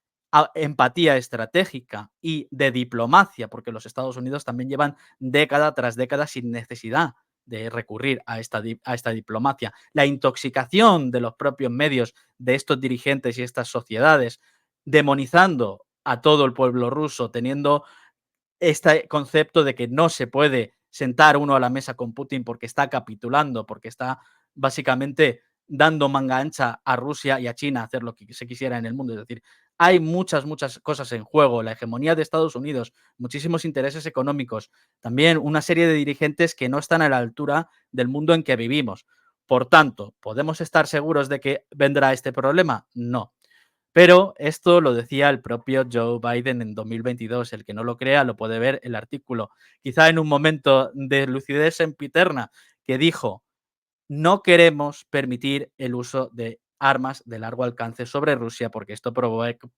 empatía estratégica y de diplomacia, porque los Estados Unidos también llevan década tras década sin necesidad de recurrir a esta diplomacia. La intoxicación de los propios medios de estos dirigentes y estas sociedades, demonizando a todo el pueblo ruso, teniendo este concepto de que no se puede sentar uno a la mesa con Putin porque está capitulando, porque está básicamente dando manga ancha a Rusia y a China a hacer lo que se quisiera en el mundo. Es decir, hay muchas, muchas cosas en juego. La hegemonía de Estados Unidos, muchísimos intereses económicos, también una serie de dirigentes que no están a la altura del mundo en que vivimos. Por tanto, ¿podemos estar seguros de que vendrá este problema? No. Pero esto lo decía el propio Joe Biden en 2022. El que no lo crea lo puede ver el artículo. Quizá en un momento de lucidez sempiterna que dijo: no queremos permitir el uso de armas de largo alcance sobre Rusia porque esto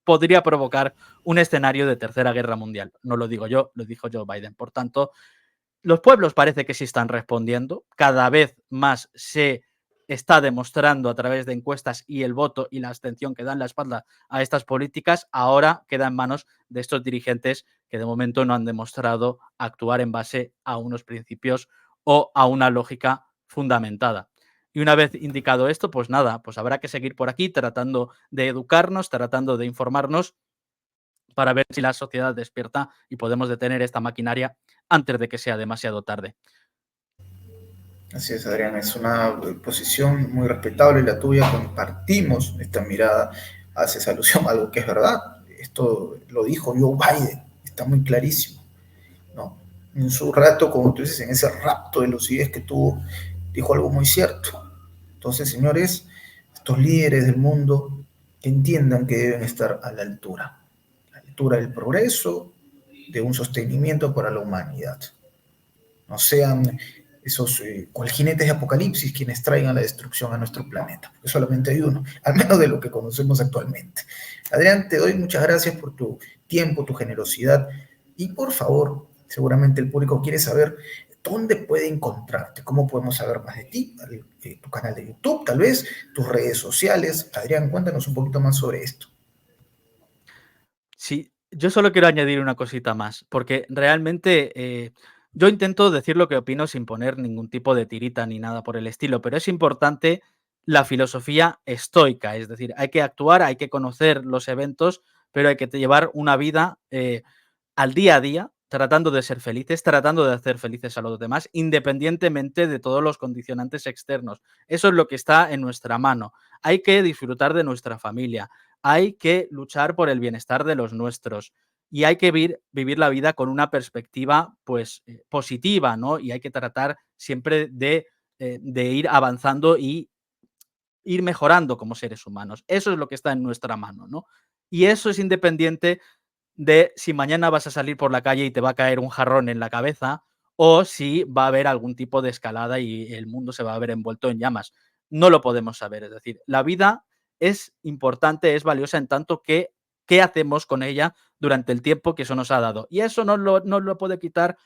podría provocar un escenario de tercera guerra mundial. No lo digo yo, lo dijo Joe Biden. Por tanto, los pueblos parece que sí están respondiendo, cada vez más se está demostrando a través de encuestas y el voto y la abstención que dan la espalda a estas políticas, ahora queda en manos de estos dirigentes que de momento no han demostrado actuar en base a unos principios o a una lógica fundamentada. Y una vez indicado esto, pues nada, pues habrá que seguir por aquí tratando de educarnos, tratando de informarnos para ver si la sociedad despierta y podemos detener esta maquinaria antes de que sea demasiado tarde. Así es, Adrián, es una posición muy respetable la tuya, compartimos esta mirada, haces alusión a algo que es verdad, esto lo dijo Joe Biden, está muy clarísimo, ¿no? En su rato, como tú dices, en ese rapto de lucidez que tuvo, dijo algo muy cierto. Entonces, señores, estos líderes del mundo que entiendan que deben estar a la altura del progreso, de un sostenimiento para la humanidad. No sean esos cual jinetes de apocalipsis quienes traigan la destrucción a nuestro planeta, porque solamente hay uno, al menos de lo que conocemos actualmente. Adrián, te doy muchas gracias por tu tiempo, tu generosidad y por favor, seguramente el público quiere saber dónde puede encontrarte, cómo podemos saber más de ti, tu canal de YouTube, tal vez, tus redes sociales. Adrián, cuéntanos un poquito más sobre esto. Sí, yo solo quiero añadir una cosita más, porque realmente yo intento decir lo que opino sin poner ningún tipo de tirita ni nada por el estilo, pero es importante la filosofía estoica, es decir, hay que actuar, hay que conocer los eventos, pero hay que llevar una vida al día a día, tratando de ser felices, tratando de hacer felices a los demás, independientemente de todos los condicionantes externos. Eso es lo que está en nuestra mano. Hay que disfrutar de nuestra familia, hay que luchar por el bienestar de los nuestros y hay que vivir la vida con una perspectiva pues positiva, ¿no? Y hay que tratar siempre de ir avanzando y ir mejorando como seres humanos. Eso es lo que está en nuestra mano, ¿no? Y eso es independiente de si mañana vas a salir por la calle y te va a caer un jarrón en la cabeza o si va a haber algún tipo de escalada y el mundo se va a ver envuelto en llamas. No lo podemos saber, es decir, la vida es importante, es valiosa en tanto que qué hacemos con ella durante el tiempo que eso nos ha dado. Y eso no lo puede quitar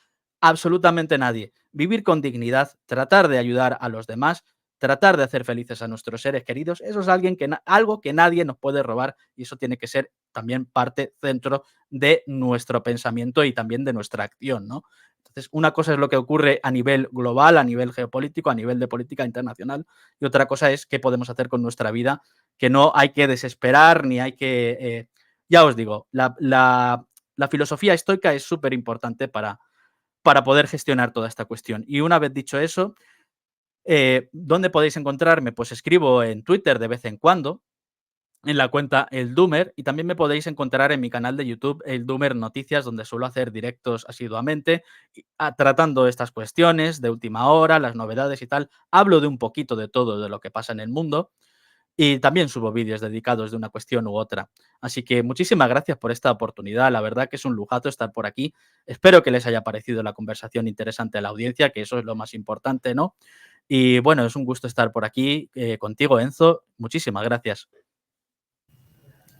absolutamente nadie. Vivir con dignidad, tratar de ayudar a los demás, tratar de hacer felices a nuestros seres queridos, eso es algo que nadie nos puede robar y eso tiene que ser también parte, centro de nuestro pensamiento y también de nuestra acción, ¿no? Entonces, una cosa es lo que ocurre a nivel global, a nivel geopolítico, a nivel de política internacional, y otra cosa es qué podemos hacer con nuestra vida, que no hay que desesperar ni hay que... ya os digo, la filosofía estoica es súper importante para poder gestionar toda esta cuestión. Y una vez dicho eso, ¿dónde podéis encontrarme? Pues escribo en Twitter de vez en cuando, en la cuenta El Doomer, y también me podéis encontrar en mi canal de YouTube, El Doomer Noticias, donde suelo hacer directos asiduamente, tratando estas cuestiones de última hora, las novedades y tal. Hablo de un poquito de todo de lo que pasa en el mundo y también subo vídeos dedicados de una cuestión u otra. Así que muchísimas gracias por esta oportunidad. La verdad que es un lujazo estar por aquí. Espero que les haya parecido la conversación interesante a la audiencia, que eso es lo más importante, ¿no? Y bueno, es un gusto estar por aquí contigo, Enzo. Muchísimas gracias.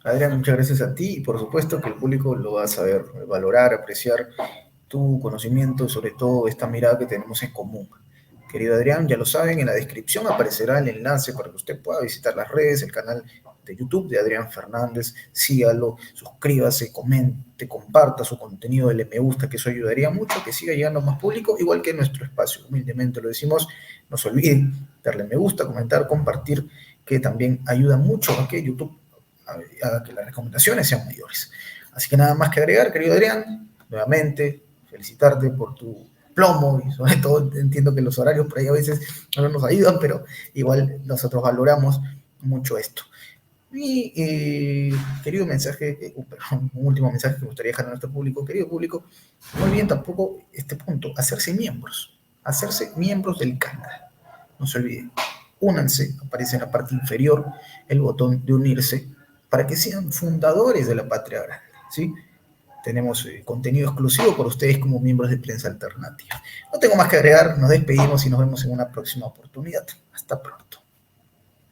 Adrián, muchas gracias a ti y por supuesto que el público lo va a saber valorar, apreciar tu conocimiento, sobre todo esta mirada que tenemos en común. Querido Adrián, ya lo saben, en la descripción aparecerá el enlace para que usted pueda visitar las redes, el canal de YouTube de Adrián Fernández. Sígalo, suscríbase, comente, comparta su contenido, dele me gusta, que eso ayudaría mucho, que siga llegando a más público, igual que nuestro espacio. Humildemente lo decimos, no se olviden darle me gusta, comentar, compartir, que también ayuda mucho a que YouTube haga que las recomendaciones sean mayores. Así que nada más que agregar, querido Adrián, nuevamente felicitarte por tu plomo y sobre todo entiendo que los horarios por ahí a veces no nos ayudan, pero igual nosotros valoramos mucho esto. Y querido mensaje, perdón, un último mensaje que me gustaría dejar a nuestro público, querido público, no olviden tampoco este punto, hacerse miembros del canal. No se olviden, únanse, aparece en la parte inferior el botón de unirse para que sean fundadores de la Patria Grande, ¿sí? Tenemos contenido exclusivo para ustedes como miembros de Prensa Alternativa. No tengo más que agregar, nos despedimos y nos vemos en una próxima oportunidad. Hasta pronto.